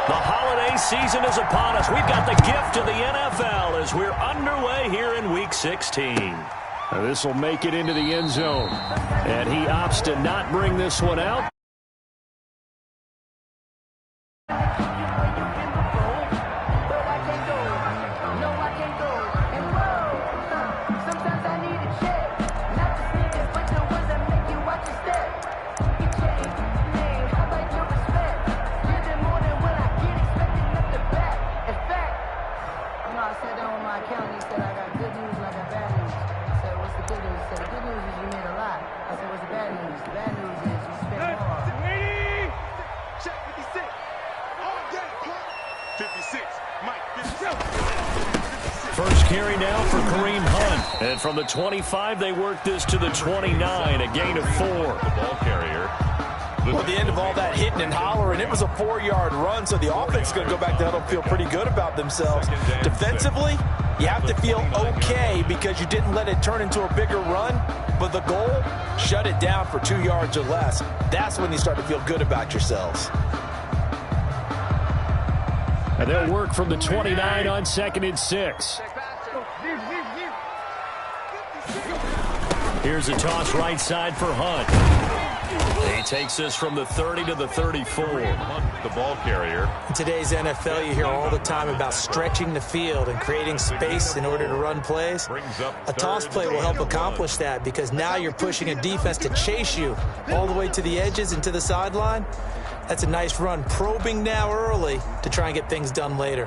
The holiday season is upon us. We've got the gift of the NFL as we're underway here in Week 16. This will make it into the end zone. And he opts to not bring this one out. First carry now for Kareem Hunt. And from the 25, they work this to the 29, a gain of 4. The ball carrier. Well, at the end of all that hitting and hollering, it was a 4-yard run, so the offense is going to go back to huddle and feel pretty good about themselves. Defensively, you have to feel okay because you didn't let it turn into a bigger run, but the goal, shut it down for 2 yards or less. That's when you start to feel good about yourselves. And they'll work from the 29 on 2nd and 6. Here's a toss right side for Hunt. He takes this from the 30 to the 34. Hunt, the ball carrier. In today's NFL, you hear all the time about stretching the field and creating space in order to run plays. A toss play will help accomplish that because now you're pushing a defense to chase you all the way to the edges and to the sideline. That's a nice run, probing now early to try and get things done later.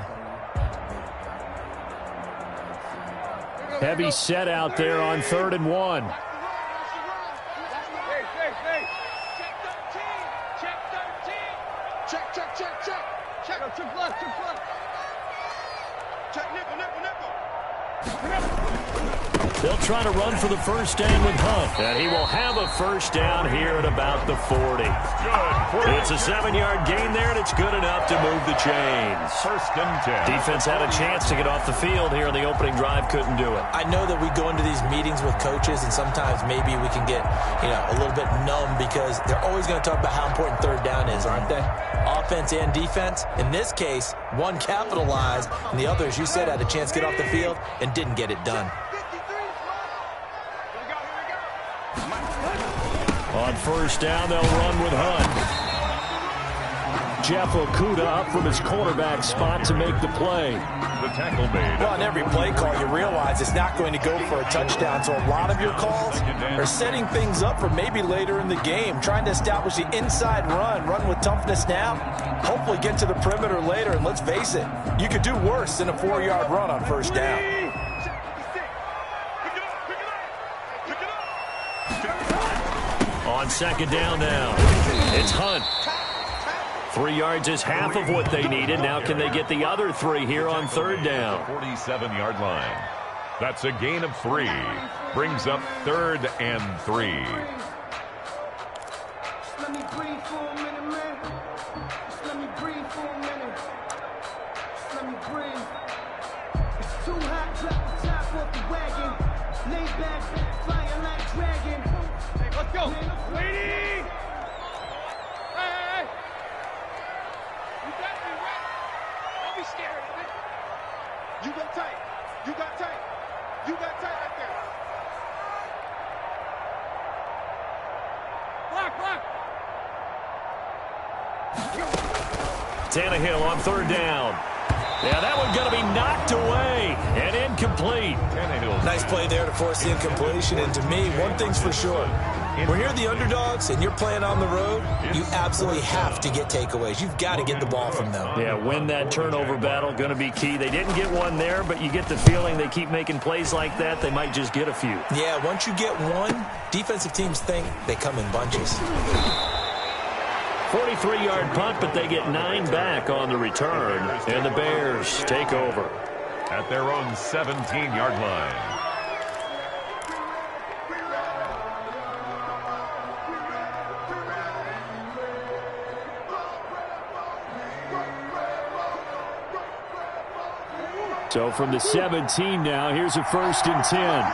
Heavy set out there on 3rd and 1. They'll try to run for the first down with Hunt. And he will have a first down here at about the 40. It's a 7-yard gain there, and it's good enough to move the chains. First and 10. Defense had a chance to get off the field here on the opening drive, couldn't do it. I know that we go into these meetings with coaches, and sometimes maybe we can get, a little bit numb because they're always going to talk about how important 3rd down is, aren't they? Offense and defense. In this case, one capitalized, and the other, as you said, had a chance to get off the field and didn't get it done. On first down, they'll run with Hunt. Jeff Okudah up from his cornerback spot to make the play. The tackle made. Well, on every play call, you realize it's not going to go for a touchdown. So a lot of your calls are setting things up for maybe later in the game, trying to establish the inside run with toughness now, hopefully get to the perimeter later. And let's face it, you could do worse than a 4-yard run on first down. On 2nd down now, it's Hunt. 3 yards is half of what they needed. Now can they get the other 3 here on 3rd down? 47-yard line. That's a gain of 3. Brings up 3rd and 3. Let me breathe for a minute, man. Just let me breathe for a minute. Just let me breathe. It's too hot, drop the top off the wagon. Lay back, flying like dragon. Hey, let's go. Waiting. Hey. You got me, right? Don't be scared of it. You got tight. You got tight. You got tight right there. Block. Tannehill on 3rd down. Yeah, that one's going to be knocked away and incomplete. Nice play there to force the incompletion. And to me, one thing's for sure. When you're the underdogs and you're playing on the road, you absolutely have to get takeaways. You've got to get the ball from them. Yeah, win that turnover battle, going to be key. They didn't get one there, but you get the feeling they keep making plays like that, they might just get a few. Yeah, once you get one, defensive teams think they come in bunches. 43-yard punt, but they get 9 back on the return, and the Bears take over. At their own 17-yard line. So from the 17 now, here's a 1st and 10.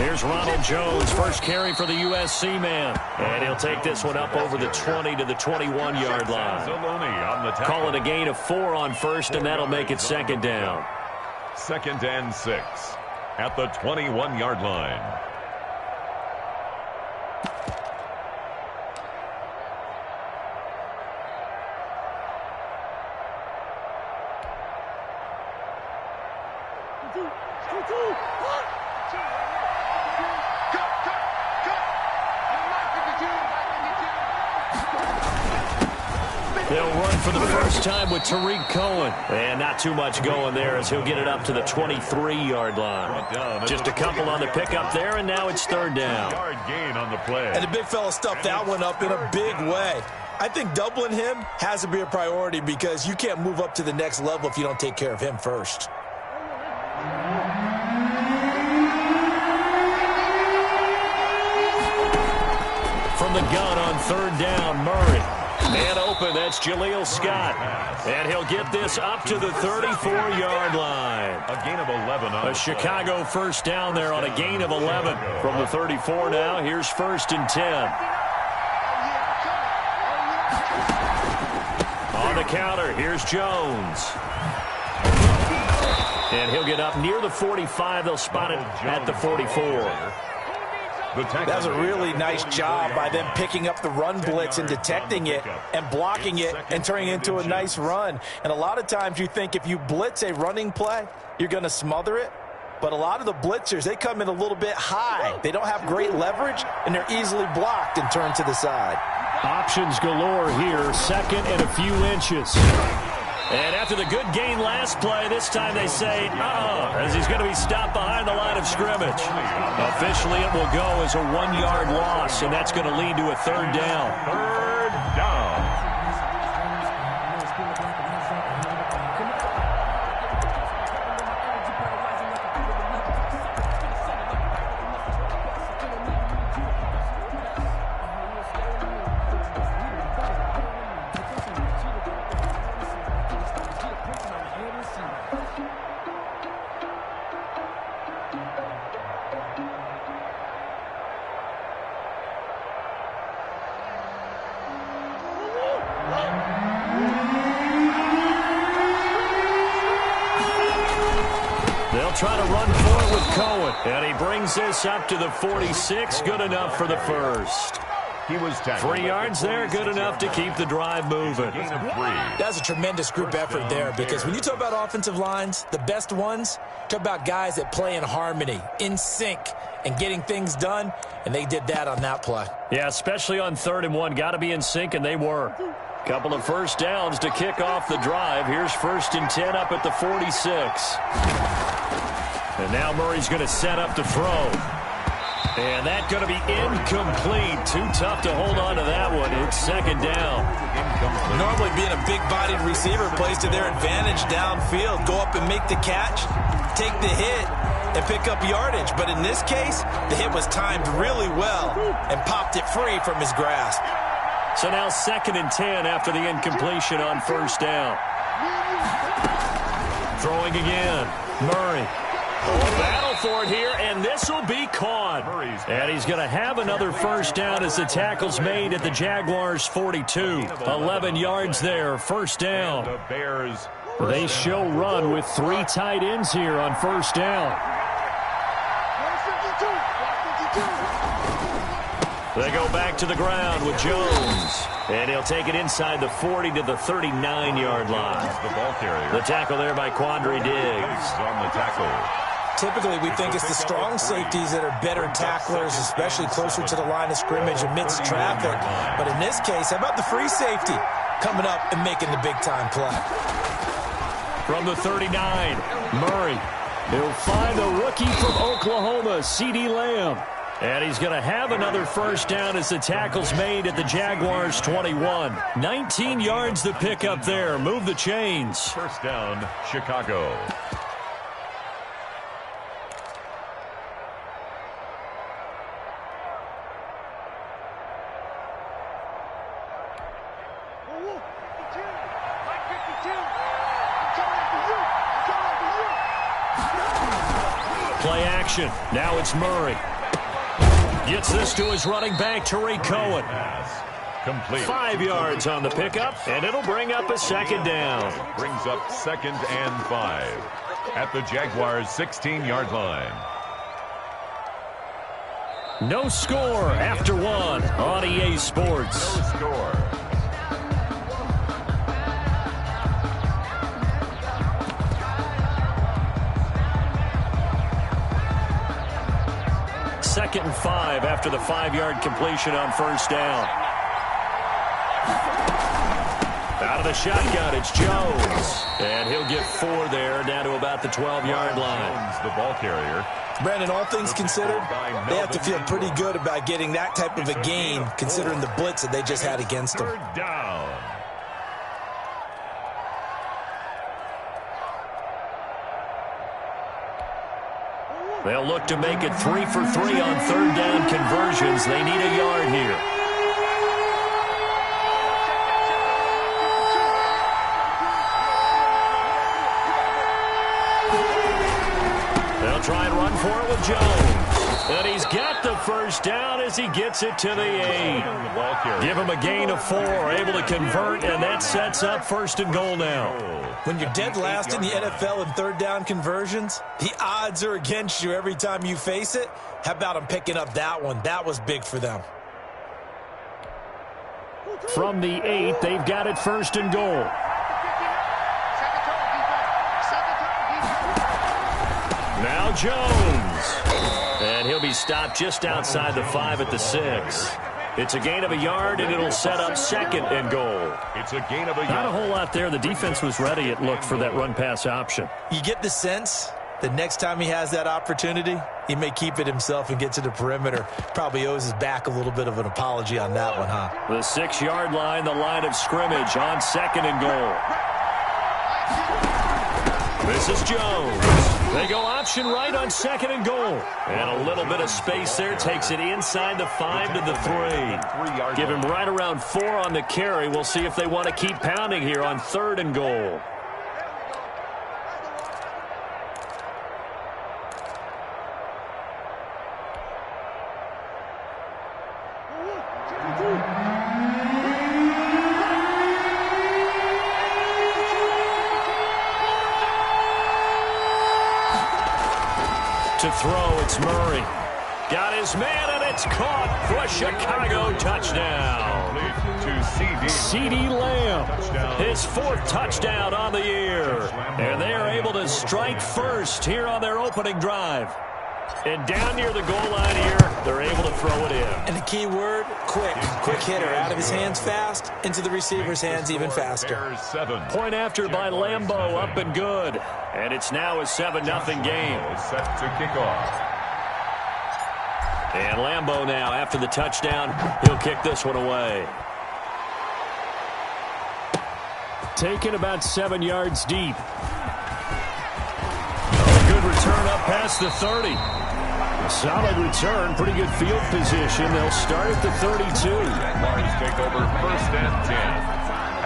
Here's Ronald Jones, first carry for the USC man. And he'll take this one up over the 20 to the 21-yard line. Call it a gain of 4 on first, and that'll make it second down. 2nd and 6 at the 21-yard line. They'll run for the first time with Tariq Cohen. And not too much going there as he'll get it up to the 23-yard line. Just a couple on the pickup there, and now it's third down. Gain on the play. And the big fella stuffed that one up in a big way. I think doubling him has to be a priority because you can't move up to the next level if you don't take care of him first. From the gun on third down, Murray. Man open, that's Jaleel Scott. And he'll get this up to the 34-yard line. A gain of 11. A Chicago first down there on a gain of 11. From the 34 now, here's 1st and 10. On the counter, here's Jones. And he'll get up near the 45. They'll spot it at the 44. That was a really nice job by them picking up the run blitz and detecting it and blocking it and turning it into a nice run. And a lot of times you think if you blitz a running play, you're going to smother it. But a lot of the blitzers, they come in a little bit high. They don't have great leverage, and they're easily blocked and turned to the side. Options galore here, second and a few inches. And after the good gain last play, this time they say, as he's going to be stopped behind the line of scrimmage. Officially, it will go as a 1-yard loss, and that's going to lead to a third down. Third down. Try to run for it with Cohen. And he brings this up to the 46. Good enough for the first. He was tackled. 3 yards there, good enough to keep the drive moving. That's a tremendous group effort there because when you talk about offensive lines, the best ones, talk about guys that play in harmony, in sync, and getting things done, and they did that on that play. Yeah, especially on 3rd and 1. Got to be in sync, and they were. Couple of first downs to kick off the drive. Here's 1st and 10 up at the 46. And now Murray's going to set up to throw. And that's going to be incomplete. Too tough to hold on to that one. It's second down. Normally being a big-bodied receiver plays to their advantage downfield. Go up and make the catch, take the hit, and pick up yardage. But in this case, the hit was timed really well and popped it free from his grasp. So now 2nd and 10 after the incompletion on first down. Throwing again. Murray. Battle for it here, and this will be caught. And he's going to have another first down as the tackle's made at the Jaguars' 42. 11 yards there, first down. They show run with 3 tight ends here on first down. They go back to the ground with Jones. And he'll take it inside the 40 to the 39-yard line. The ball carrier. The tackle there by Quandre Diggs. On the tackle. Typically, we think it's the strong safeties that are better tacklers, especially closer to the line of scrimmage amidst traffic. But in this case, how about the free safety coming up and making the big-time play? From the 39, Murray. He'll find the rookie from Oklahoma, CeeDee Lamb. And he's going to have another first down as the tackle's made at the Jaguars' 21. 19 yards the pickup there. Move the chains. First down, Chicago. Play action. Now it's Murray. Gets this to his running back, Tariq Cohen. Complete. 5 yards on the pickup, and it'll bring up a second down. Brings up 2nd and 5 at the Jaguars' 16-yard line. No score after 1 on EA Sports. No score. Second and 5 after the 5-yard completion on first down. Out of the shotgun, it's Jones. And he'll get 4 there, down to about the 12-yard line. Jones, the ball carrier. Brandon, all things considered, they have to feel pretty good about getting that type of a gain, considering the blitz that they just had against them. 3rd down. They'll look to make it 3 for 3 on 3rd down conversions. They need a yard here. They'll try and run for it with Jones. And he's got the first down as he gets it to the 8. Give him a gain of 4, able to convert, and that sets up 1st and goal now. When you're dead last in the NFL in 3rd down conversions, the odds are against you every time you face it. How about them picking up that one? That was big for them. From the 8, they've got it 1st and goal. Now Jones. And he'll be stopped just outside the 5 at the 6. It's a gain of a yard, and it'll set up 2nd and goal. It's a gain of a yard. Not a whole lot there. The defense was ready, it looked, for that run-pass option. You get the sense that next time he has that opportunity, he may keep it himself and get to the perimeter. Probably owes his back a little bit of an apology on that one, huh? The 6-yard line, the line of scrimmage on 2nd and goal. This is Jones. They go option right on 2nd and goal. And a little bit of space there. Takes it inside the 5 to the 3. Give him right around 4 on the carry. We'll see if they want to keep pounding here on 3rd and goal. To throw, it's Murray. Got his man, and it's caught for a Chicago touchdown. To CeeDee Lamb, his 4th touchdown on the year. And they are able to strike first here on their opening drive. And down near the goal line here, they're able to throw it in. And the key word, quick. Quick hitter. Out of his hands fast, into the receiver's hands even faster. Point after by Lambeau, up and good. And it's now a 7-0 game. Set to kick off. And Lambeau now, after the touchdown, he'll kick this one away. Taken about 7 yards deep. A good return up past the 30. Solid return, pretty good field position. They'll start at the 32. Jaguars take over 1st and 10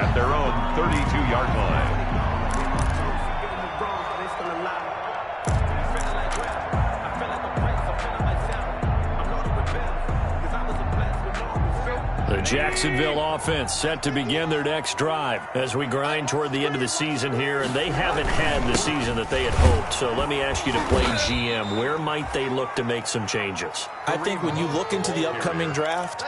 at their own 32-yard line. The Jacksonville offense set to begin their next drive as we grind toward the end of the season here, and they haven't had the season that they had hoped. So let me ask you to play GM. Where might they look to make some changes? I think when you look into the upcoming draft,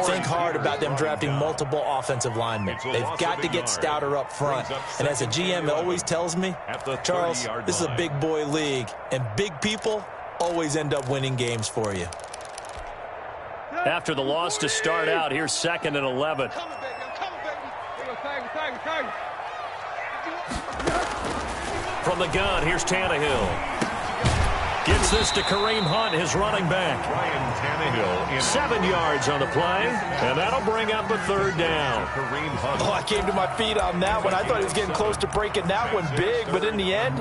think hard about them drafting multiple offensive linemen. They've got to get stouter up front. And as a GM, it always tells me, Charles, this is a big boy league, and big people always end up winning games for you. After the loss to start out, here's 2nd and 11. From the gun, here's Tannehill. Gets this to Kareem Hunt, his running back. Ryan Tannehill 7 yards on the play, and that'll bring up a 3rd down. Kareem Hunt. Oh, I came to my feet on that one. I thought he was getting close to breaking that one big, but in the end,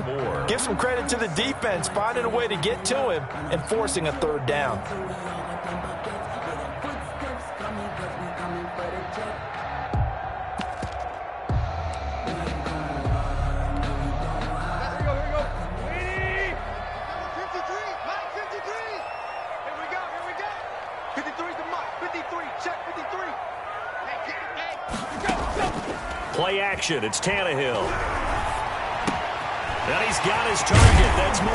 give some credit to the defense, finding a way to get to him and forcing a 3rd down. Play action. It's Tannehill. And he's got his target. That's Moore.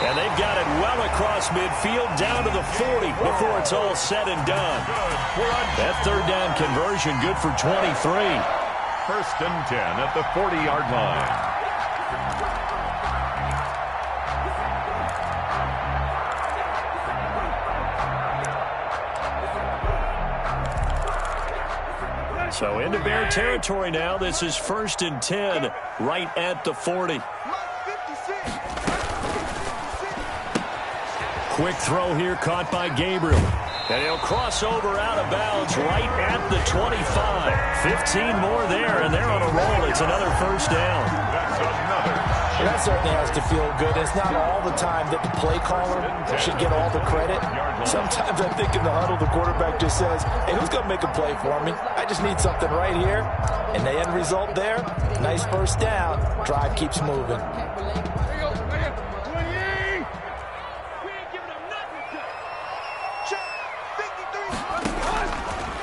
And they've got it well across midfield down to the 40 before it's all said and done. That third down conversion good for 23. First and 10 at the 40-yard line. So into Bear territory now. This is first and 10 right at the 40. Quick throw here caught by Gabriel. And he'll cross over out of bounds right at the 25. 15 more there, and they're on a roll. It's another first down. That's another. That certainly has to feel good. It's not all the time that the play caller should get all the credit. Sometimes I think in the huddle, the quarterback just says, hey, who's going to make a play for me? I just need something right here. And the end result there, nice first down. Drive keeps moving.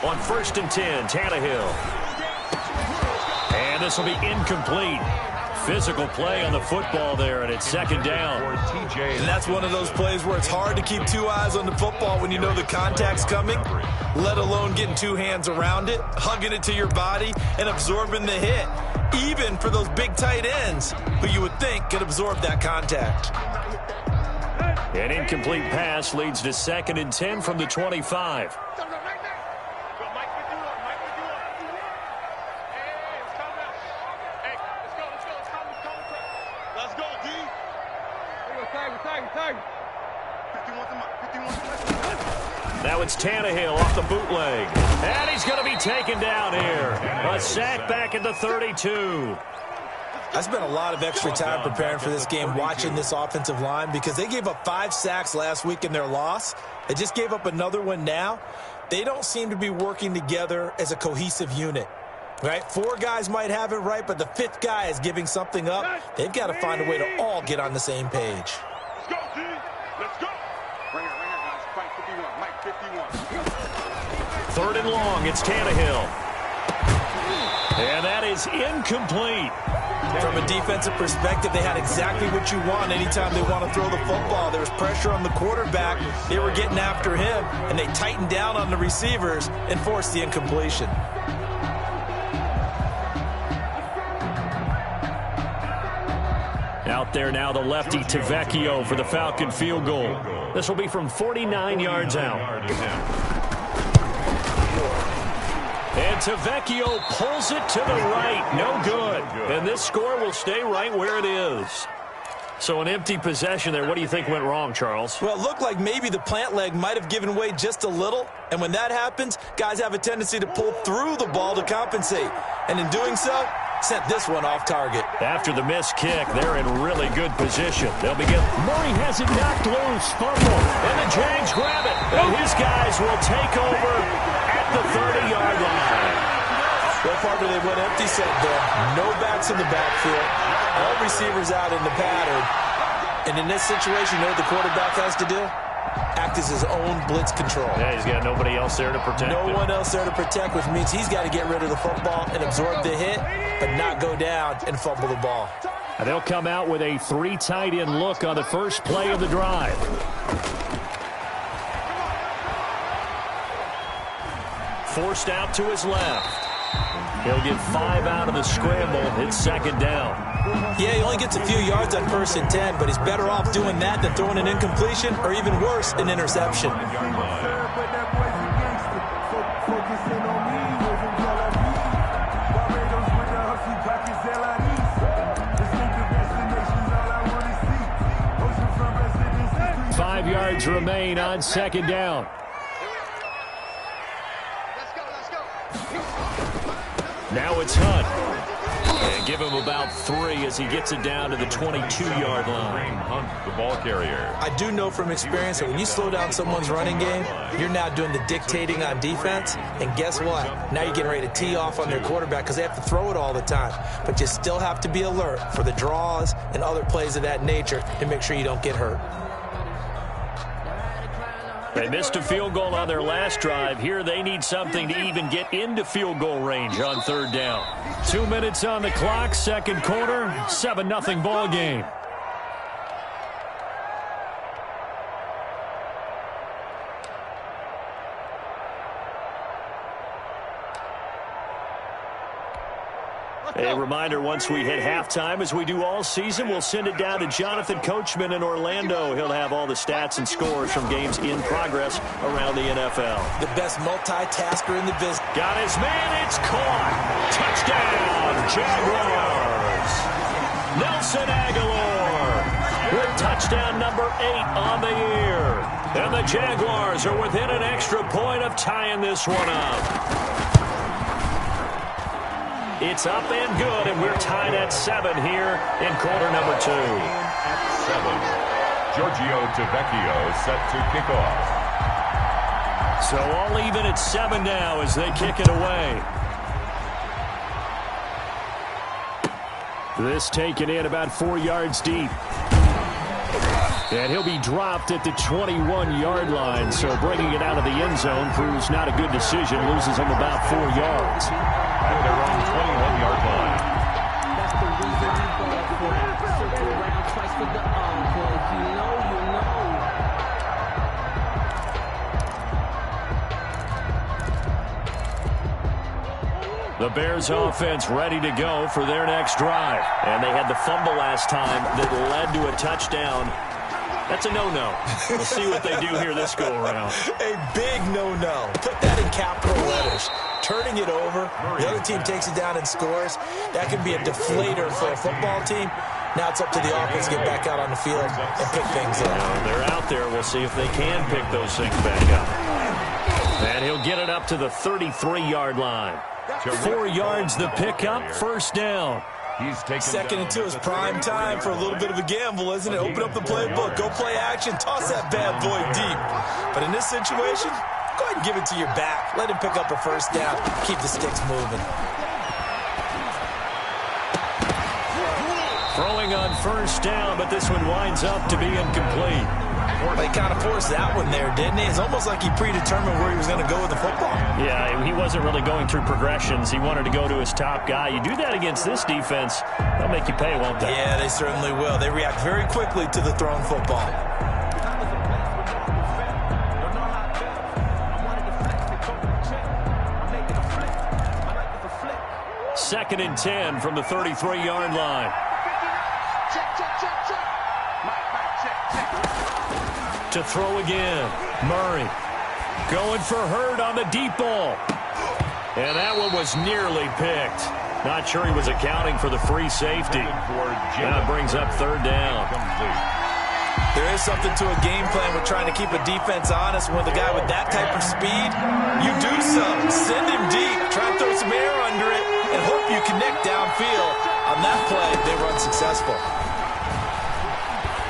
On first and 10, Tannehill. And this will be incomplete. Physical play on the football there, and it's second down. And that's one of those plays where it's hard to keep two eyes on the football when you know the contact's coming, let alone getting two hands around it, hugging it to your body, and absorbing the hit, even for those big tight ends who you would think could absorb that contact. An incomplete pass leads to second and 10 from the 25. Now it's Tannehill off the bootleg. And he's going to be taken down here. A sack back at the 32. I spent a lot of extra time preparing for this game watching this offensive line because they gave up 5 sacks last week in their loss. They just gave up another one now. They don't seem to be working together as a cohesive unit. Right? 4 guys might have it right, but the 5th guy is giving something up. They've got to find a way to all get on the same page. Let's go, G. Let's go. Right here, guys. Mike 51. Third and long. It's Tannehill. And that is incomplete. From a defensive perspective, they had exactly what you want anytime they want to throw the football. There was pressure on the quarterback. They were getting after him, and they tightened down on the receivers and forced the incompletion. Out there now, the lefty Tavecchio for the Falcon field goal. This will be from 49 yards out. And Tavecchio pulls it to the right. No good. And this score will stay right where it is. So an empty possession there. What do you think went wrong, Charles? Well, it looked like maybe the plant leg might have given way just a little. And when that happens, guys have a tendency to pull through the ball to compensate. And in doing so, sent this one off target. After the missed kick, they're in really good position. They'll begin. Murray has it knocked loose. Fumble. And the Jags grab it. And his guys will take over at the 30-yard line. Well, Parker, they went empty set there. No backs in the backfield. All receivers out in the pattern. And in this situation, you know what the quarterback has to do? Act as his own blitz control. Yeah, he's got nobody else there to protect him. No one else there to protect, which means he's got to get rid of the football and absorb the hit, but not go down and fumble the ball. And they'll come out with a 3 tight end look on the first play of the drive. Forced out to his left. He'll get 5 out of the scramble. It's second down. Yeah, he only gets a few yards on first and 10, but he's better off doing that than throwing an incompletion or even worse, an interception. Five yards remain on second down. Now it's Hunt. And give him about 3 as he gets it down to the 22-yard line. Hunt, the ball carrier. I do know from experience that when you slow down someone's running game, you're now doing the dictating on defense. And guess what? Now you're getting ready to tee off on their quarterback because they have to throw it all the time. But you still have to be alert for the draws and other plays of that nature to make sure you don't get hurt. They missed a field goal on their last drive. Here they need something to even get into field goal range on third down. 2 minutes on the clock, second quarter, 7-0 ball game. A reminder, once we hit halftime, as we do all season, we'll send it down to Jonathan Coachman in Orlando. He'll have all the stats and scores from games in progress around the NFL. The best multitasker in the business. Got his man, it's caught. Touchdown, Jaguars. Nelson Aguilar with touchdown number 8 on the year. And the Jaguars are within an extra point of tying this one up. It's up and good, and we're tied at 7 here in quarter number 2. At 7, Giorgio Tavecchio set to kick off. So all even at 7 now as they kick it away. This taken in about 4 yards deep. And he'll be dropped at the 21-yard line, so bringing it out of the end zone proves not a good decision. Loses him about 4 yards. At their own 21-yard line. That's the reason we ball for it. Circle around twice for the encore. If you know, you know. The Bears offense ready to go for their next drive. And they had the fumble last time that led to a touchdown. That's a no-no. We'll see what they do here this go-around. A big no-no. Put that in capital letters. Turning it over, the other team takes it down and scores. That can be a deflator for a football team. Now it's up to the offense to get back out on the field and pick things up. They're out there. We'll see if they can pick those things back up. And he'll get it up to the 33-yard line. 4 yards the pickup, first down. He's taken Second and 2 is prime time for a little bit of a gamble, isn't it? Open up the playbook, go play action, toss that bad boy deep. But in this situation, go ahead and give it to your back. Let him pick up a first down. Keep the sticks moving. Throwing on first down, but this one winds up to be incomplete. He kind of forced that one there, didn't he? It's almost like he predetermined where he was going to go with the football. Yeah, he wasn't really going through progressions. He wanted to go to his top guy. You do that against this defense, they'll make you pay, won't they? Yeah, they certainly will. They react very quickly to the thrown football. Second and 10 from the 33-yard line. To throw again. Murray going for Hurd on the deep ball. And that one was nearly picked. Not sure he was accounting for the free safety. That brings up third down. There is something to a game plan with trying to keep a defense honest. With a guy with that type of speed, you do so. Send him deep. Try and throw some air under it and hope you connect downfield. On that play, they run successful.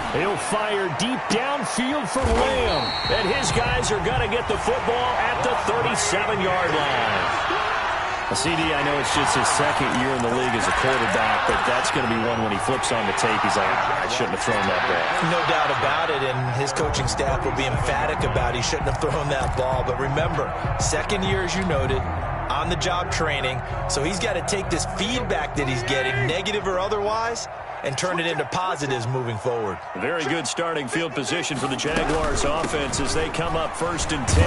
He'll fire deep downfield for Lamb. And his guys are going to get the football at the 37-yard line. CD, I know it's just his second year in the league as a quarterback, but that's going to be one when he flips on the tape. He's like, I shouldn't have thrown that ball. No doubt about it, and his coaching staff will be emphatic about he shouldn't have thrown that ball. But remember, second year, as you noted, on-the-job training, so he's got to take this feedback that he's getting, negative or otherwise, and turn it into positives moving forward. Very good starting field position for the Jaguars offense as they come up first and 10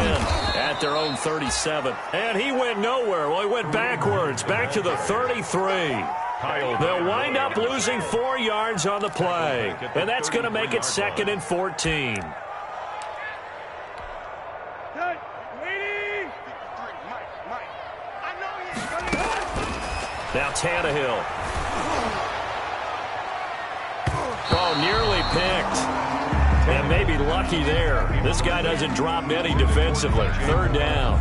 at their own 37. And he went nowhere. Well, he went backwards, back to the 33. They'll wind up losing 4 yards on the play, and that's going to make it second and 14. Now Tannehill. Oh, nearly picked. And maybe lucky there. This guy doesn't drop any defensively. Third down.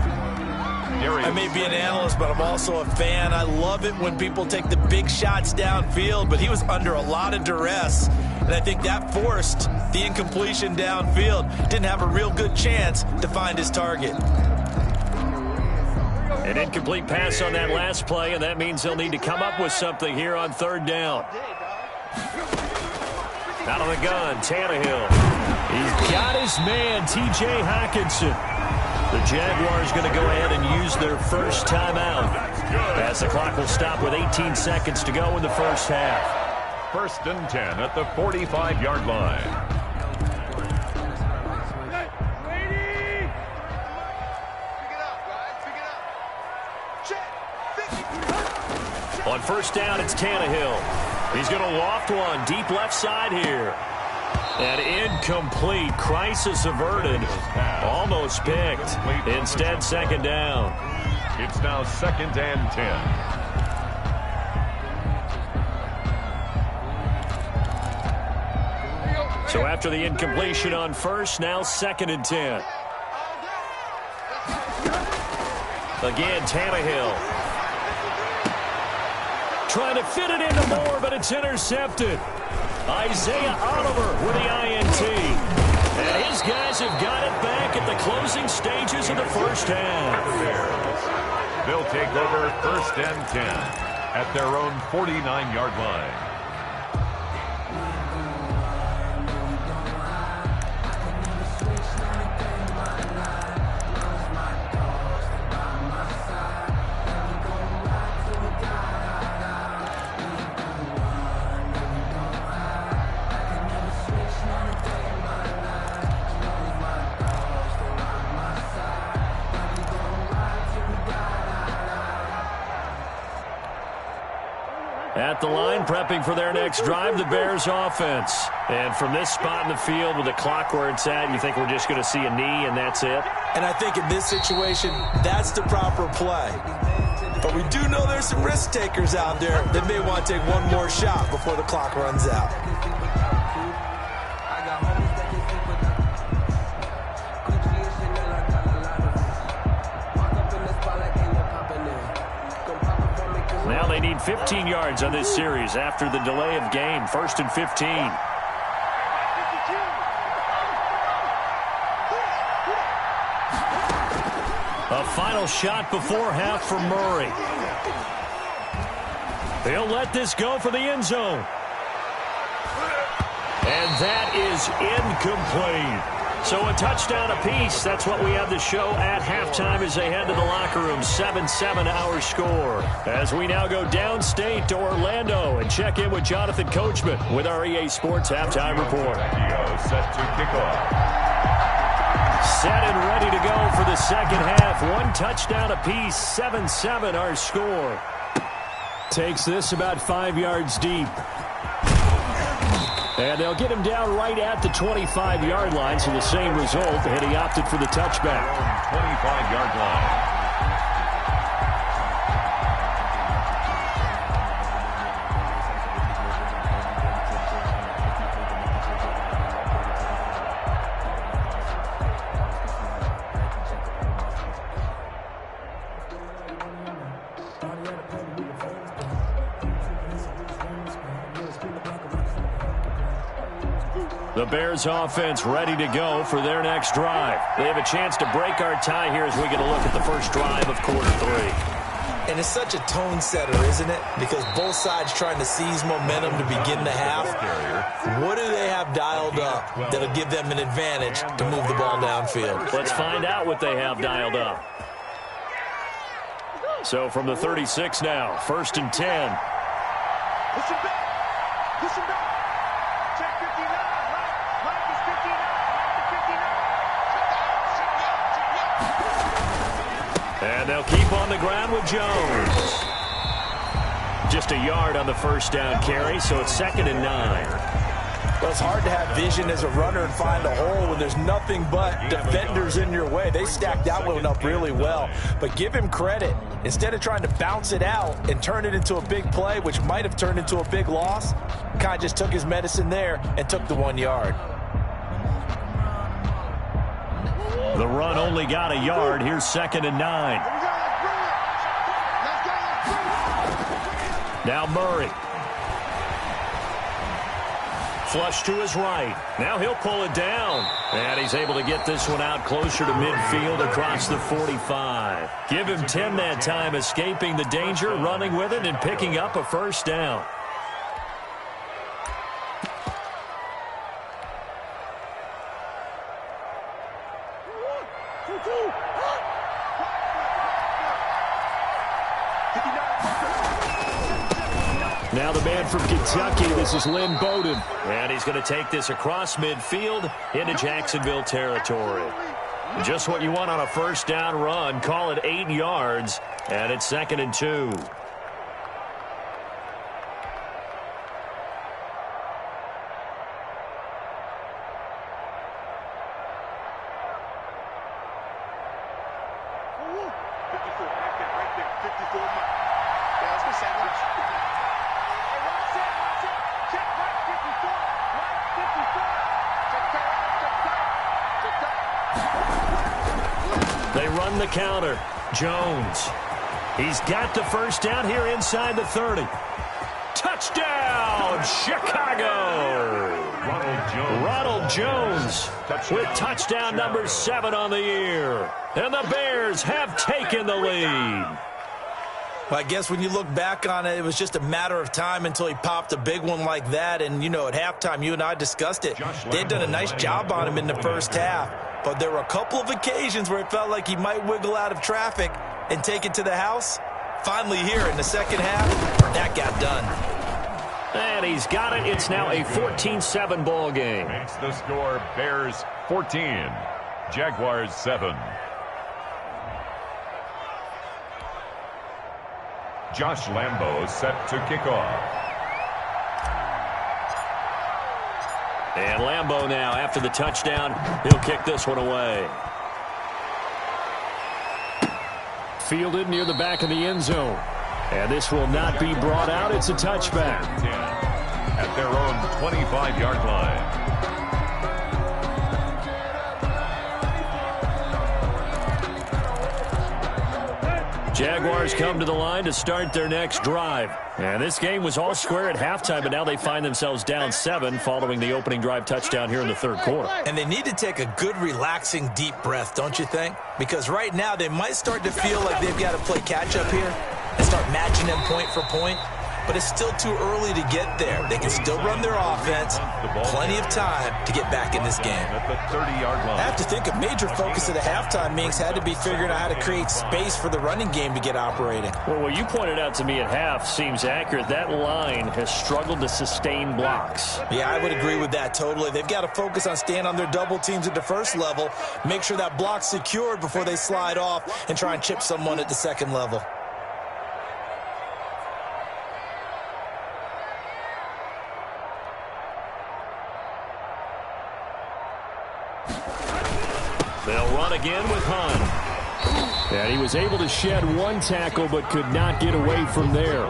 I may be an analyst, but I'm also a fan. I love it when people take the big shots downfield, but he was under a lot of duress, and I think that forced the incompletion downfield. Didn't have a real good chance to find his target. An incomplete pass on that last play, and that means they'll need to come up with something here on third down. Out of the gun, Tannehill. He's got his man, T.J. Hockenson. The Jaguars going to go ahead and use their first timeout as the clock will stop with 18 seconds to go in the first half. 1st and 10 at the 45-yard line. On 1st down, it's Tannehill. He's going to loft one deep left side here. And incomplete. Crisis averted. Almost picked. Instead, 2nd down. It's now 2nd and 10. So after the incompletion on 1st, now 2nd and 10. Again, Tannehill. Trying to fit it into Moore, but it's intercepted. Isaiah Oliver with the INT. And his guys have got it back at the closing stages of the first half. They'll take over 1st and 10 at their own 49-yard line. At the line, prepping for their next drive, the Bears offense. And from this spot in the field with the clock where it's at, you think we're just going to see a knee and that's it? And I think in this situation, that's the proper play. But we do know there's some risk takers out there that may want to take one more shot before the clock runs out. Now they need 15 yards on this series after the delay of game. 1st and 15. A final shot before half for Murray. He'll let this go for the end zone. And that is incomplete. So a touchdown apiece. That's what we have to show at halftime as they head to the locker room. 7-7 our score. As we now go downstate to Orlando and check in with Jonathan Coachman with our EA Sports Halftime Report. Set to kick off. Set and ready to go for the second half. One touchdown apiece. 7-7 our score. Takes this about 5 yards deep. And they'll get him down right at the 25-yard line, so the same result, and he opted for the touchback. 25-yard line. The Bears offense ready to go for their next drive. They have a chance to break our tie here as we get a look at the first drive of quarter 3. And it's such a tone setter, isn't it? Because both sides trying to seize momentum to begin the half. What do they have dialed up that'll give them an advantage to move the ball downfield? Let's find out what they have dialed up. So from the 36 now, 1st and 10. Push it back. Push it back. Check 59. Mike is 59. Mike is 59. And they'll keep on the ground with Jones. Just a yard on the first down carry, so it's 2nd and 9. Well, it's hard to have vision as a runner and find a hole when there's nothing but defenders in your way. They stacked that one up really well. But give him credit. Instead of trying to bounce it out and turn it into a big play, which might have turned into a big loss, kind of just took his medicine there and took the 1 yard. The run only got a yard. Here's 2nd and 9. Now Murray. Flush to his right. Now he'll pull it down. And he's able to get this one out closer to midfield across the 45. Give him 10 that time, escaping the danger, running with it, and picking up a first down. Now the man from Kentucky, this is Lynn Bowden. And he's going to take this across midfield into Jacksonville territory. Just what you want on a first down run. Call it 8 yards, and it's 2nd and 2. They run the counter. Jones. He's got the first down here inside the 30. Touchdown, Chicago! Ronald Jones with touchdown number 7 on the year. And the Bears have taken the lead. Well, I guess when you look back on it, it was just a matter of time until he popped a big one like that. And, you know, at halftime, you and I discussed it. They'd done a nice job on him in the first half. But there were a couple of occasions where it felt like he might wiggle out of traffic and take it to the house. Finally here in the second half, that got done. And he's got it. It's now a 14-7 ball game. Makes the score Bears 14, Jaguars 7. Josh Lambo set to kick off. And Lambo now, after the touchdown, he'll kick this one away. Fielded near the back of the end zone. And this will not be brought out. It's a touchback. 10 at their own 25-yard line. Jaguars come to the line to start their next drive. And this game was all square at halftime, but now they find themselves down 7 following the opening drive touchdown here in the third quarter. And they need to take a good, relaxing, deep breath, don't you think? Because right now they might start to feel like they've got to play catch-up here and start matching them point for point. But it's still too early to get there. They can still run their offense. Plenty of time to get back in this game. At the 30-yard line. I have to think a major focus of the halftime meetings had to be figuring out how to create space for the running game to get operating. Well, what you pointed out to me at half seems accurate. That line has struggled to sustain blocks. Yeah, I would agree with that totally. They've got to focus on staying on their double teams at the first level, make sure that block's secured before they slide off and try and chip someone at the second level. They'll run again with Hunt. And he was able to shed one tackle but could not get away from there.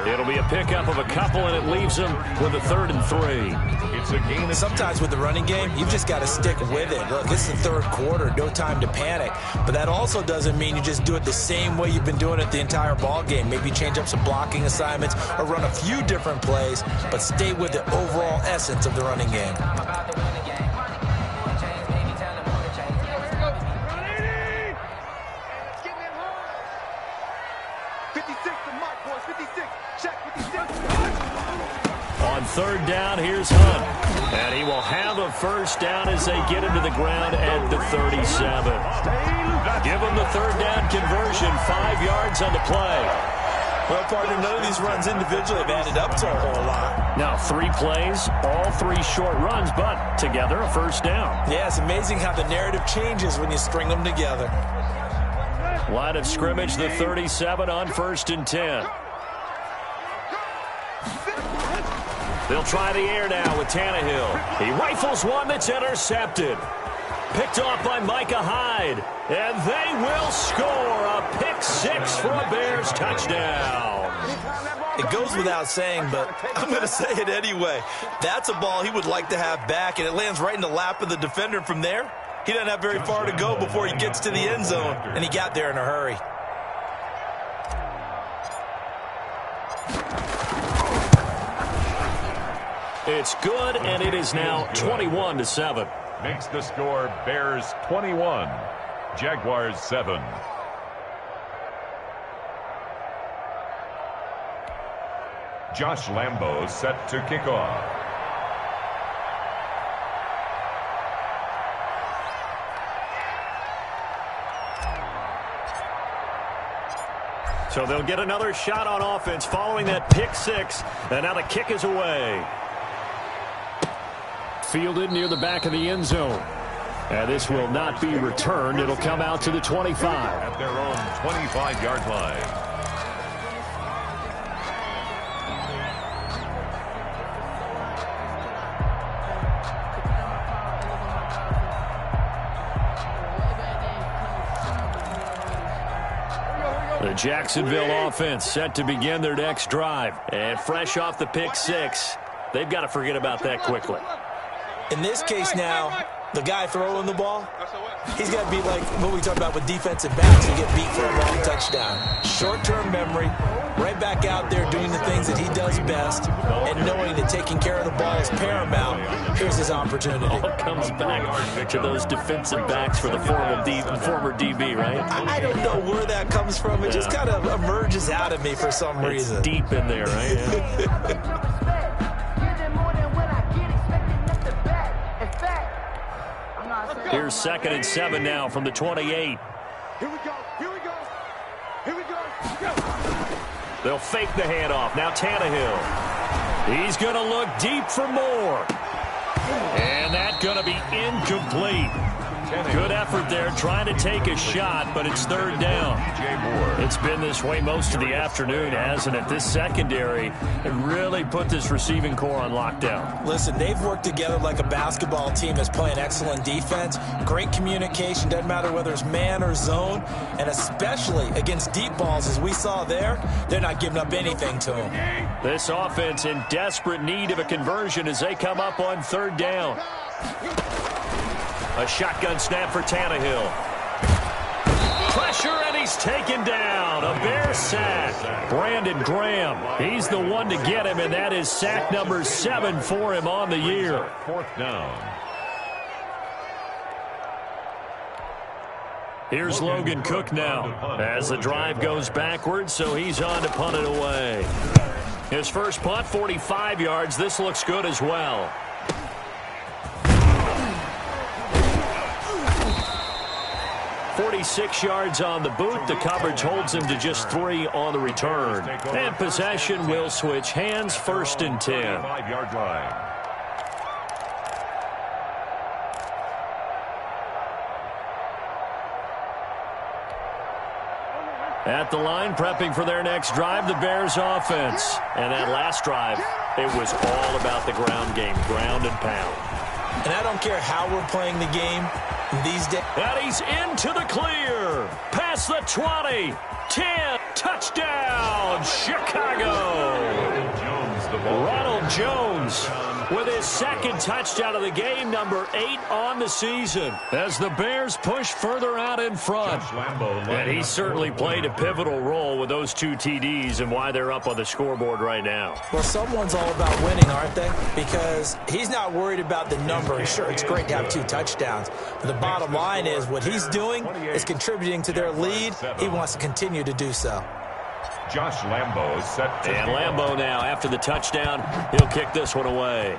It'll be a pickup of a couple, and it leaves them with a 3rd and 3. It's a gain. Sometimes with the running game, you've just got to stick with it. Look, it's the third quarter, no time to panic. But that also doesn't mean you just do it the same way you've been doing it the entire ball game. Maybe change up some blocking assignments or run a few different plays, but stay with the overall essence of the running game. On 3rd down, here's Hunt. And he will have a first down as they get him to the ground at the 37. Give him the 3rd down conversion, 5 yards on the play. Well, partner, none of these runs individually have added up to a whole lot. Now, 3 plays, all 3 short runs, but together a first down. Yeah, it's amazing how the narrative changes when you string them together. Line of scrimmage, the 37 on 1st and 10. They'll try the air now with Tannehill. He rifles one that's intercepted. Picked off by Micah Hyde. And they will score a pick 6 for a Bears touchdown. It goes without saying, but I'm going to say it anyway. That's a ball he would like to have back, and it lands right in the lap of the defender. From there, he doesn't have very far to go before he gets to the end zone, and he got there in a hurry. It's good, and it is now 21-7. Makes the score Bears 21, Jaguars 7. Josh Lambo set to kick off. So they'll get another shot on offense following that pick six. And now the kick is away. Fielded near the back of the end zone. And this will not be returned. It'll come out to the 25. At their own 25-yard line. The Jacksonville offense set to begin their next drive. And fresh off the pick six, they've got to forget about that quickly. In this case now, the guy throwing the ball, he's got to be like what we talk about with defensive backs. You get beat for a long touchdown. Short-term memory, right back out there doing the things that he does best, and knowing that taking care of the ball is paramount. Here's his opportunity. All comes back to those defensive backs for the former DB, right? I don't know where that comes from. It just kind of emerges out of me for some reason. It's deep in there, right? Yeah. Here's 2nd and 7 now from the 28. Here we go. Here we go. Here we go. They'll fake the handoff. Now Tannehill. He's going to look deep for more. And that's going to be incomplete. Good effort there trying to take a shot, but it's 3rd down. It's been this way most of the afternoon, hasn't it? This secondary really put this receiving core on lockdown. Listen, they've worked together like a basketball team that's playing excellent defense. Great communication, doesn't matter whether it's man or zone, and especially against deep balls, as we saw there, they're not giving up anything to them. This offense in desperate need of a conversion as they come up on 3rd down. A shotgun snap for Tannehill. Pressure, and he's taken down. A Bear sack. Brandon Graham, he's the one to get him, and that is sack number 7 for him on the year. 4th down. Here's Logan Cook now as the drive goes backwards, so he's on to punt it away. His first punt, 45 yards. This looks good as well. 46 yards on the boot. The coverage holds him to just 3 on the return. And possession will switch hands, 1st and 10. 5-yard line. At the line, prepping for their next drive, the Bears offense. And that last drive, it was all about the ground game, ground and pound. And I don't care how we're playing the game these days. And he's into the clear. Past the 20. 10. Touchdown, Chicago. Ronald Jones with his 2nd touchdown of the game, number 8 on the season, as the Bears push further out in front. And he certainly played a pivotal role with those 2 TDs and why they're up on the scoreboard right now. Well, someone's all about winning, aren't they? Because he's not worried about the number. Sure, it's great to have 2 touchdowns. But the bottom line is what he's doing is contributing to their lead. He wants to continue to do so. Josh Lambo is set to And Lambo now, after the touchdown, he'll kick this one away.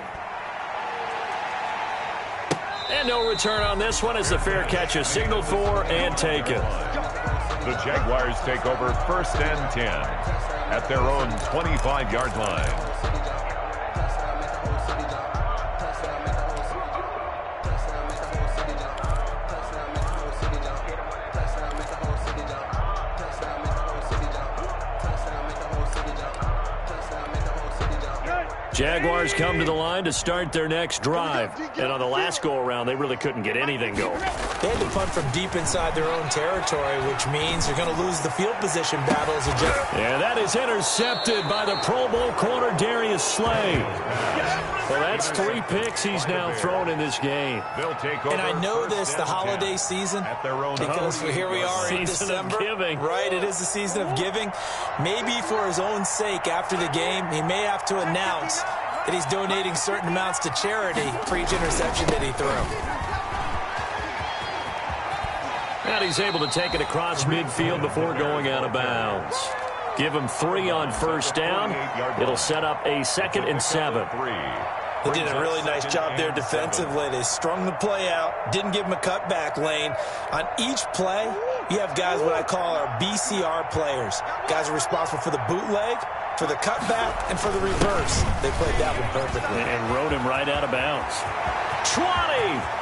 And no return on this one as the fair catch is signaled for and taken. The Jaguars take over 1st and 10 at their own 25-yard line. Jaguars come to the line to start their next drive. And on the last go-around, they really couldn't get anything going. They had to punt from deep inside their own territory, which means you're going to lose the field position battles. And that is intercepted by the Pro Bowl corner, Darius Slay. Well, that's 3 picks he's now thrown in this game. And I know this, the holiday season, because here we are in December. Right, it is the season of giving. Maybe for his own sake after the game, he may have to announce that he's donating certain amounts to charity for each interception that he threw. And he's able to take it across midfield before going out of bounds. Give him 3 on 1st down. It'll set up a 2nd and 7. They did a really nice job there defensively. They strung the play out, didn't give him a cutback lane. On each play, you have guys what I call our BCR players. Guys are responsible for the bootleg, for the cutback, and for the reverse. They played that one perfectly. And rode him right out of bounds. 20!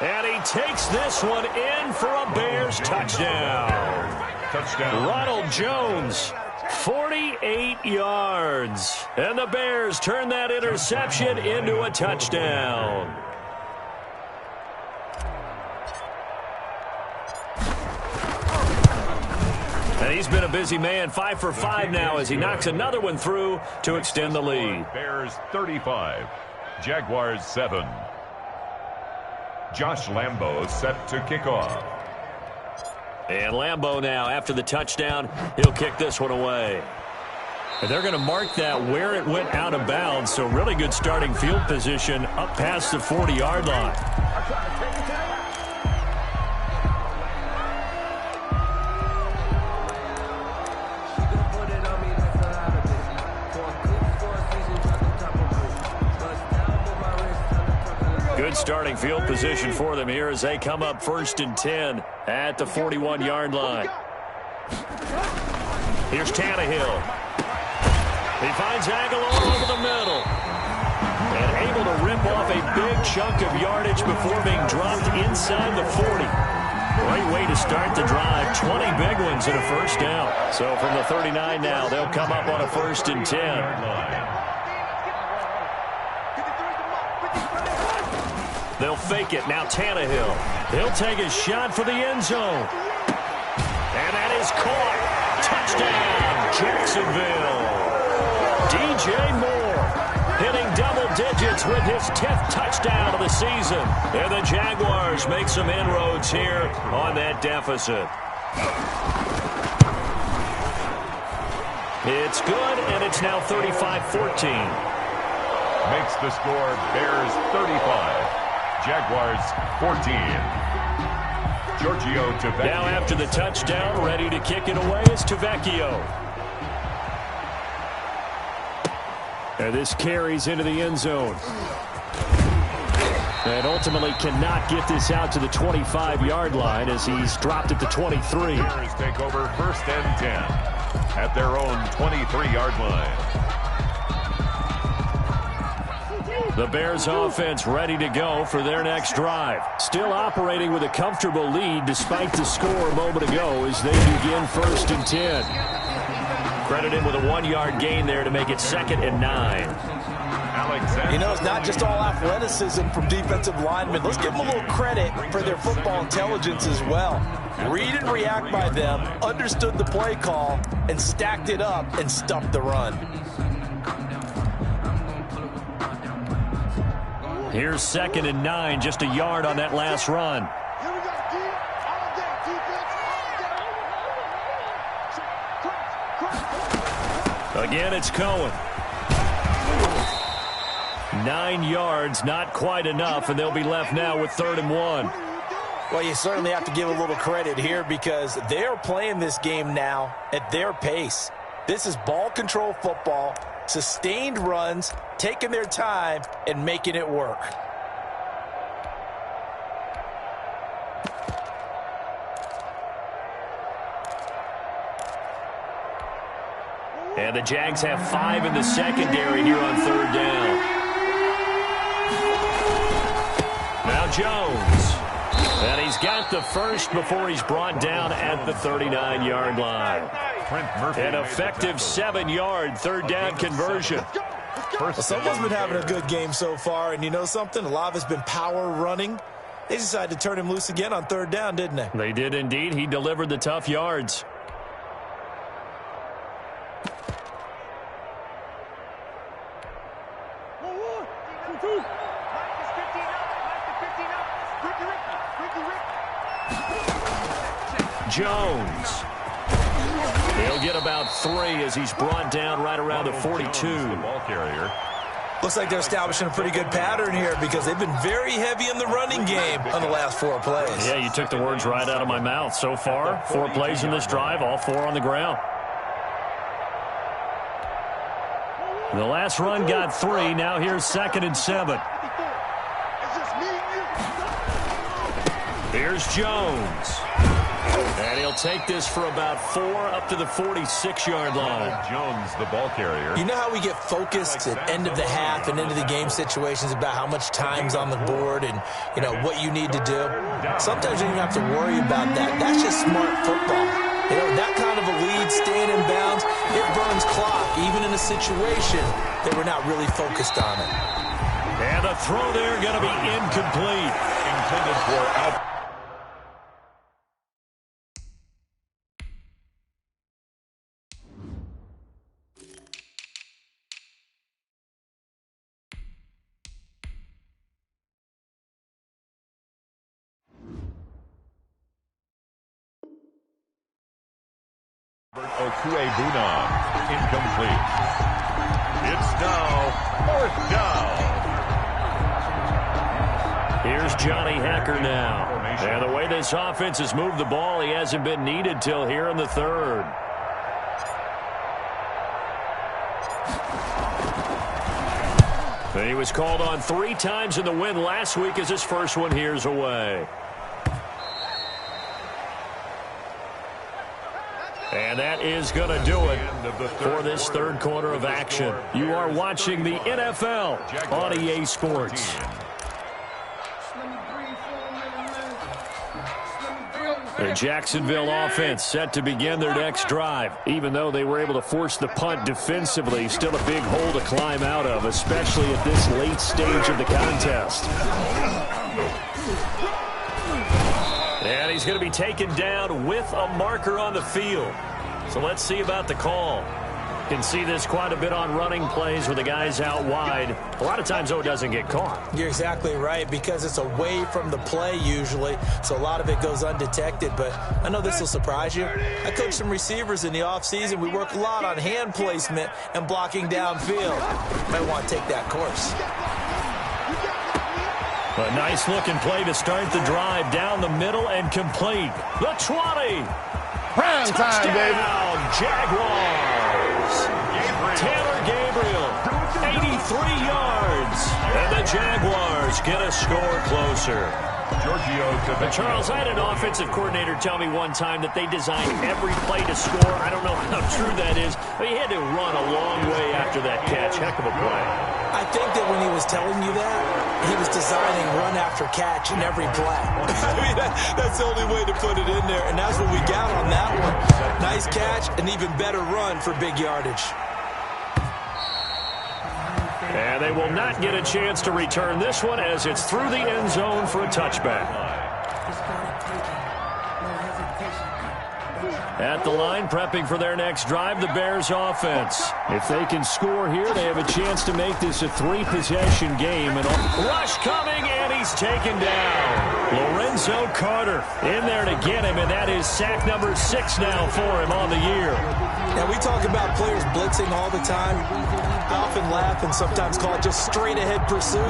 And he takes this one in for a Bears touchdown. Ronald Jones, 48 yards. And the Bears turn that interception into a touchdown. And he's been a busy man, 5 for 5 now as he knocks another one through to extend the lead. Bears 35, Jaguars 7. Josh Lambo set to kick off. And Lambo now, after the touchdown, he'll kick this one away. And they're going to mark that where it went out of bounds, so really good starting field position up past the 40-yard line. Good starting field position for them here as they come up 1st and 10 at the 41-yard line. Here's Tannehill. He finds Aguilar over the middle. And able to rip off a big chunk of yardage before being dropped inside the 40. Great way to start the drive. 20 big ones and a first down. So from the 39 now, they'll come up on a 1st and 10. They'll fake it. Now Tannehill. He'll take a shot for the end zone. And that is caught. Touchdown, Jacksonville. DJ Moore hitting double digits with his 10th touchdown of the season. And the Jaguars make some inroads here on that deficit. It's good, and it's now 35-14. Makes the score Bears 35. Jaguars 14. Giorgio Tavecchio. Now after the touchdown, ready to kick it away is Tavecchio. And this carries into the end zone. And ultimately cannot get this out to the 25-yard line as he's dropped at the 23. Bears take over 1st and 10 at their own 23-yard line. The Bears offense ready to go for their next drive. Still operating with a comfortable lead despite the score a moment ago as they begin 1st and 10. Credited with a 1-yard gain there to make it 2nd and 9. You know, it's not just all athleticism from defensive linemen. Let's give them a little credit for their football intelligence as well. Read and react by them, understood the play call, and stacked it up and stuffed the run. Here's 2nd and 9, just a yard on that last run. Again, it's Cohen. 9 yards, not quite enough, and they'll be left now with 3rd and 1. Well, you certainly have to give a little credit here because they're playing this game now at their pace. This is ball control football, sustained runs, taking their time, and making it work. And the Jags have 5 in the secondary here on 3rd down. Now Jones. And he's got the first before he's brought down at the 39-yard line. An effective 7-yard 3rd down conversion. Well, someone's been having a good game so far, and you know something? A lot of it's been power running. They decided to turn him loose again on 3rd down, didn't they? They did indeed. He delivered the tough yards. Jones. He'll get about 3 as he's brought down right around the 42. The ball carrier. Looks like they're establishing a pretty good pattern here because they've been very heavy in the running game on the last 4 plays. Yeah, you took the words right out of my mouth. So far, 4 plays in this drive, all 4 on the ground. The last run got 3. Now here's 2nd and 7. Here's Jones. And he'll take this for about 4 up to the 46-yard line. Jones, the ball carrier. You know how we get focused at end of the half and into the game situations about how much time's on the board and, you know, what you need to do? Sometimes you don't even have to worry about that. That's just smart football. You know, that kind of a lead, staying in bounds, it burns clock, even in a situation that we're not really focused on it. And the throw there going to be incomplete. Intended for out. Okuebunam, incomplete. It's now 4th down. Here's Johnny Hacker now. And the way this offense has moved the ball, he hasn't been needed till here in the 3rd. And he was called on 3 times in the win last week as his first one here's away. And that is going to do it for this 3rd quarter of action. You are watching the NFL on EA Sports. The Jacksonville offense set to begin their next drive. Even though they were able to force the punt defensively, still a big hole to climb out of, especially at this late stage of the contest. And he's going to be taken down with a marker on the field. So let's see about the call. You can see this quite a bit on running plays with the guys out wide. A lot of times, though, it doesn't get caught. You're exactly right, because it's away from the play usually, so a lot of it goes undetected. But I know this will surprise you. I coach some receivers in the offseason. We work a lot on hand placement and blocking downfield. Might want to take that course. A nice-looking play to start the drive down the middle and complete. The 20. Prime time, baby. Jaguars. Taylor Gabriel, 83 yards. And the Jaguars get a score closer. Charles, I had an offensive coordinator tell me one time that they designed every play to score. I don't know how true that is, but he had to run a long way after that catch. Heck of a play. I think that when he was telling you that, he was designing run after catch in every play. I mean, that's the only way to put it in there, and that's what we got on that one. Nice catch, an even better run for big yardage. And they will not get a chance to return this one as it's through the end zone for a touchback. At the line, prepping for their next drive, the Bears offense. If they can score here, they have a chance to make this a 3-possession game. And rush coming, and he's taken down. Lorenzo Carter in there to get him, and that is sack number 6 now for him on the year. Now, we talk about players blitzing all the time. I often laugh and sometimes call it just straight-ahead pursuit.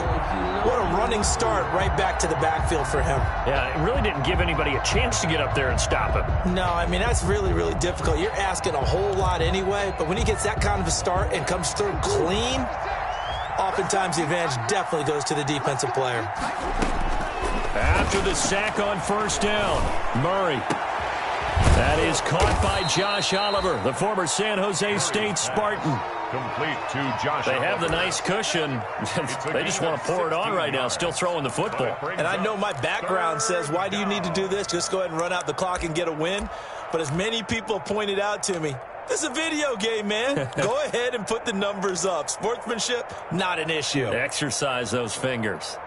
What a running start right back to the backfield for him. Yeah, it really didn't give anybody a chance to get up there and stop him. No, I mean, that's really, really difficult. You're asking a whole lot anyway, but when he gets that kind of a start and comes through clean, oftentimes the advantage definitely goes to the defensive player. After the sack on first down, Murray. That is caught by Josh Oliver, the former San Jose State Spartan. Complete to Josh. They have the nice cushion. They just want to pour it on right now, still throwing the football. And I know my background says, why do you need to do this? Just go ahead and run out the clock and get a win. But as many people pointed out to me, this is a video game, man. Go ahead and put the numbers up. Sportsmanship, not an issue. Exercise those fingers.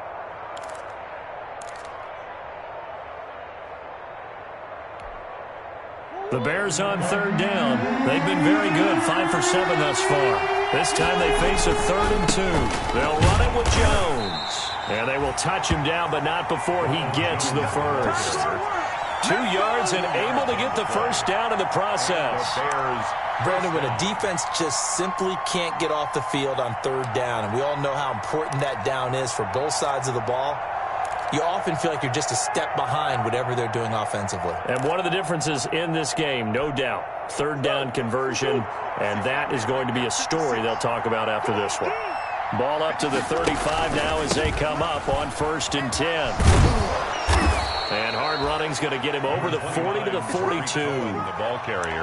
The Bears on third down. They've been very good, 5 for 7 thus far. This time they face a 3rd and 2. They'll run it with Jones. And they will touch him down, but not before he gets the first. 2 yards and able to get the first down in the process. Brandon, when a defense just simply can't get off the field on 3rd down, and we all know how important that down is for both sides of the ball, you often feel like you're just a step behind whatever they're doing offensively. And one of the differences in this game, no doubt, third down conversion, and that is going to be a story they'll talk about after this one. Ball up to the 35 now as they come up on 1st and 10. And hard running's going to get him over the 40 to the 42.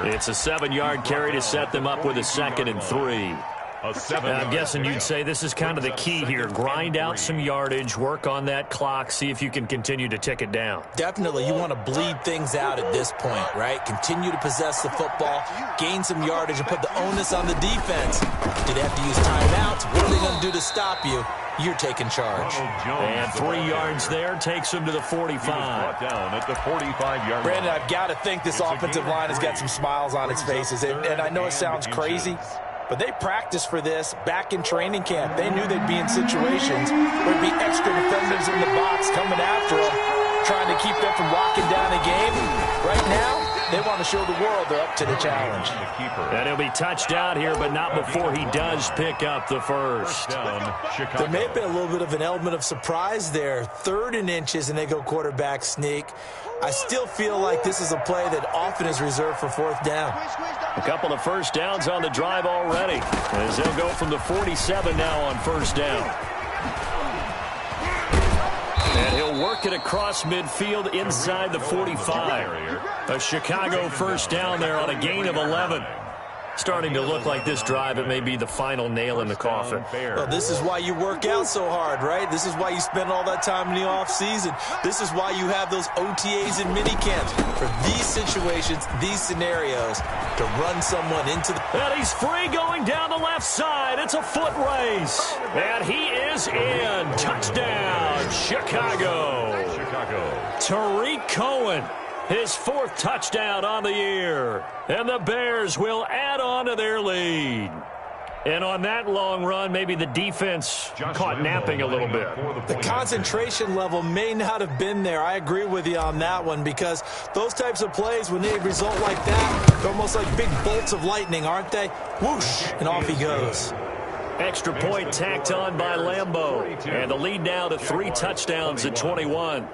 It's a 7-yard carry to set them up with a 2nd and 3. I'm guessing you'd say this is kind of the key here. Grind out some yardage, work on that clock, see if you can continue to tick it down. Definitely. You want to bleed things out at this point, right? Continue to possess the football, gain some yardage, and put the onus on the defense. Do they have to use timeouts? What are they going to do to stop you? You're taking charge. And 3 yards there takes him to the 45. Down at the 45-yard Brandon, I've got to think this offensive line has got some smiles on its faces. And I know it sounds crazy, but they practiced for this back in training camp. They knew they'd be in situations where there'd be extra defenders in the box coming after them, trying to keep them from locking down a game. Right now, they want to show the world they're up to the challenge. And he'll be touched out here, but not before he does pick up the first. There may have been a little bit of an element of surprise there. 3rd and inches, and they go quarterback sneak. I still feel like this is a play that often is reserved for 4th down. A couple of first downs on the drive already, as they'll go from the 47 now on 1st down. And he'll work it across midfield inside the 45. A Chicago first down there on a gain of 11. Starting to look like this drive, it may be the final nail in the coffin. Well, this is why you work out so hard, right? This is why you spend all that time in the offseason. This is why you have those OTAs and minicamps. For these situations, these scenarios, to run someone into the... And he's free going down the left side. It's a foot race. And he is in. Touchdown, Chicago. Tariq Cohen. His 4th touchdown on the year. And the Bears will add on to their lead. And on that long run, maybe the defense caught napping a little bit. The concentration level may not have been there. I agree with you on that one, because those types of plays, when they result like that, they're almost like big bolts of lightning, aren't they? Whoosh, and off he goes. Extra point tacked on by Lambeau. And the lead now to 3 touchdowns at 21.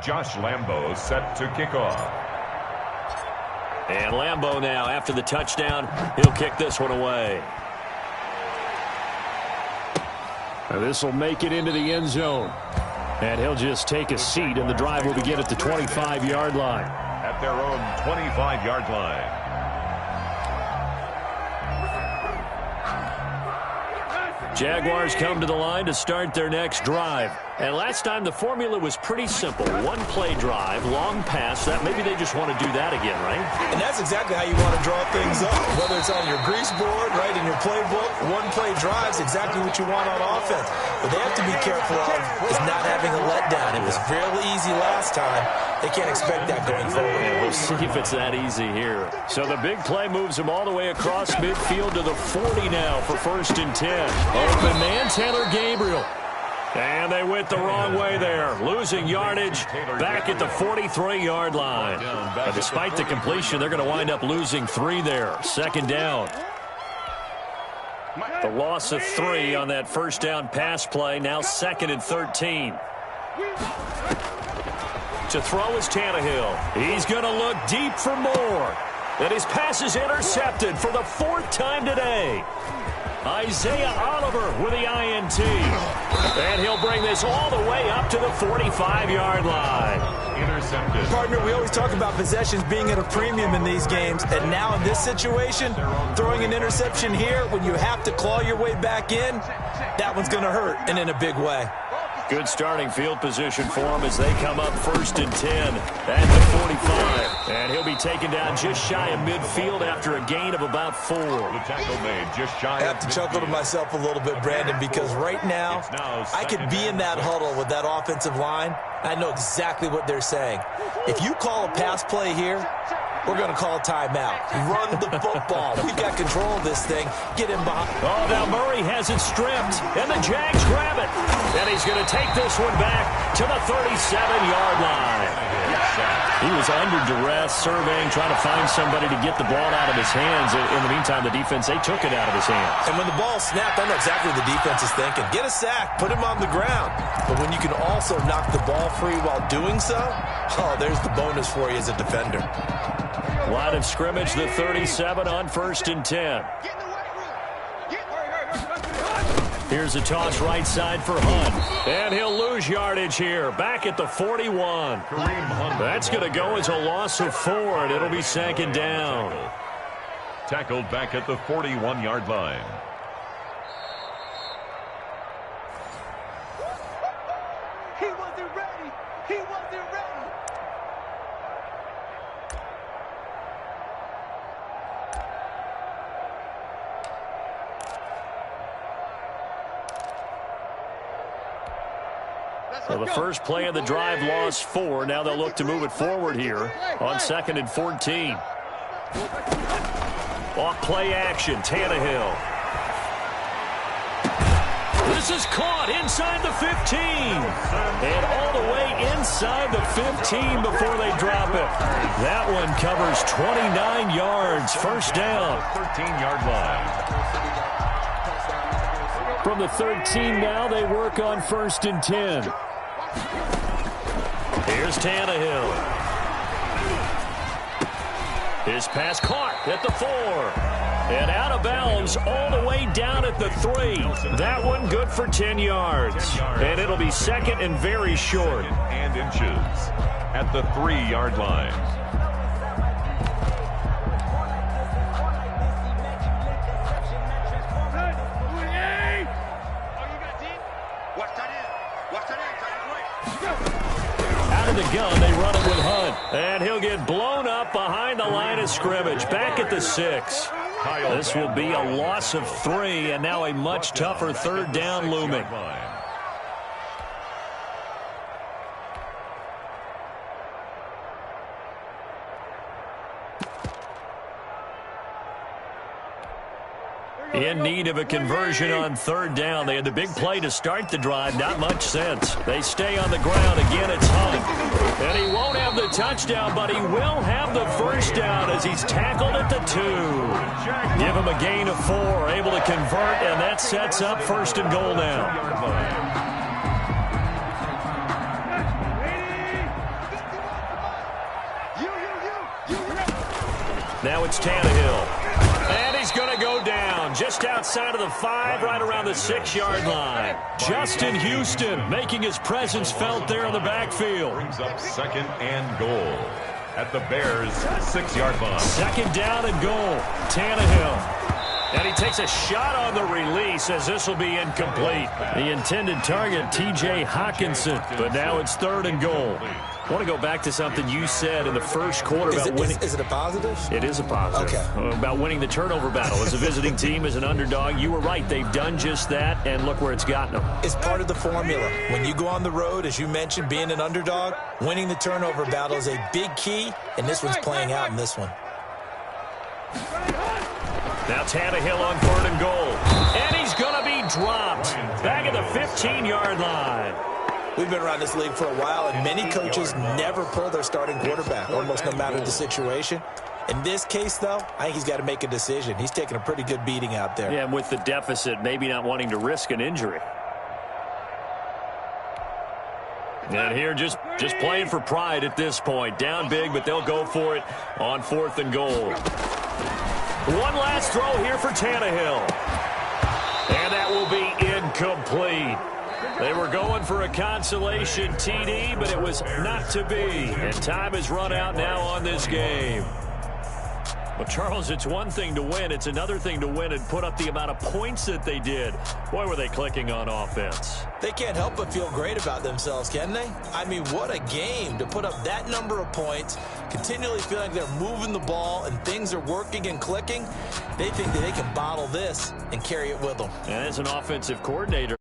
Josh Lambeau set to kick off. And Lambeau now, after the touchdown, he'll kick this one away. This will make it into the end zone. And he'll just take a seat, and the drive will begin at the 25-yard line. At their own 25-yard line. Jaguars come to the line to start their next drive. And last time the formula was pretty simple. 1-play drive, long pass. That maybe they just want to do that again, right? And that's exactly how you want to draw things up. Whether it's on your grease board, right, in your playbook, 1-play drives exactly what you want on offense. What they have to be careful of is not having a letdown. It was fairly easy last time. They can't expect that going forward. And we'll see if it's that easy here. So the big play moves him all the way across midfield to the 40 now for 1st and 10. Open man, Taylor Gabriel. And they went the wrong way there. Losing yardage back at the 43-yard line. But despite the completion, they're going to wind up losing 3 there. 2nd down. The loss of 3 on that first down pass play. Now 2nd and 13. To throw is Tannehill. He's going to look deep for more. And his pass is intercepted for the 4th time today. Isaiah Oliver with the INT. And he'll bring this all the way up to the 45-yard line. Intercepted. Partner, we always talk about possessions being at a premium in these games. And now in this situation, throwing an interception here when you have to claw your way back in, that one's going to hurt, and in a big way. Good starting field position for him as they come up 1st and 10 at the 45. And he'll be taken down just shy of midfield after a gain of about 4. The tackle made just shy. I have to chuckle to myself a little bit, Brandon, because right now I could be in that huddle with that offensive line. I know exactly what they're saying. If you call a pass play here, We're going to call a timeout. Run the football. We've got control of this thing. Get him behind. Oh, now Murray has it stripped, and the Jags grab it. And he's going to take this one back to the 37-yard line. He was under duress, surveying, trying to find somebody to get the ball out of his hands. In the meantime, the defense, they took it out of his hands. And when the ball snapped, I know exactly what the defense is thinking. Get a sack, put him on the ground. But when you can also knock the ball free while doing so, oh, there's the bonus for you as a defender. Line of scrimmage, the 37 on 1st and 10. Here's a toss right side for Hunt. And he'll lose yardage here. Back at the 41. That's going to go as a loss of 4, and it'll be 2nd down. Tackled back at the 41-yard line. He wasn't ready. He wasn't ready. Well, the first play of the drive lost 4. Now they'll look to move it forward here on 2nd and 14. Off play action, Tannehill. This is caught inside the 15. And all the way inside the 15 before they drop it. That one covers 29 yards. 1st down. 13-yard line. From the 13 now, they work on 1st and 10. Here's Tannehill. His pass caught at the 4. And out of bounds all the way down at the 3. That one good for 10 yards. And it'll be 2nd and very short. And inches at the 3-yard line. Out of the gun, they run it with Hunt. And he'll get blown up behind the line of scrimmage. Back at the 6. This will be a loss of 3, and now a much tougher 3rd down looming. In need of a conversion on 3rd down. They had the big play to start the drive. Not much sense. They stay on the ground. Again, it's Hunt. And he won't have the touchdown, but he will have the 1st down as he's tackled at the 2. Give him a gain of 4. Able to convert, and that sets up 1st and goal now. Now it's Tannehill. And he's going to go down just outside of the 5, right around the 6-yard line. Justin Houston making his presence felt there in the backfield. Brings up 2nd and goal at the Bears' 6-yard line. 2nd down and goal. Tannehill. And he takes a shot on the release as this will be incomplete. The intended target, T.J. Hawkinson. But now it's 3rd and goal. I want to go back to something you said in the first quarter about winning. Is it a positive? It is a positive. Okay. About winning the turnover battle. As a visiting team, as an underdog, you were right. They've done just that, and look where it's gotten them. It's part of the formula. When you go on the road, as you mentioned, being an underdog, winning the turnover battle is a big key, and this one's playing out in this one. Now Tannehill on 3rd and goal. And he's going to be dropped. Back at the 15-yard line. We've been around this league for a while, and many coaches never pull their starting quarterback, almost no matter the situation. In this case, though, I think he's got to make a decision. He's taking a pretty good beating out there. Yeah, and with the deficit, maybe not wanting to risk an injury. And here just playing for pride at this point. Down big, but they'll go for it on 4th and goal. One last throw here for Tannehill. And that will be incomplete. They were going for a consolation TD, but it was not to be. And time has run out now on this game. Well, Charles, it's one thing to win. It's another thing to win and put up the amount of points that they did. Boy, were they clicking on offense. They can't help but feel great about themselves, can they? I mean, what a game to put up that number of points, continually feeling they're moving the ball and things are working and clicking. They think that they can bottle this and carry it with them. And as an offensive coordinator,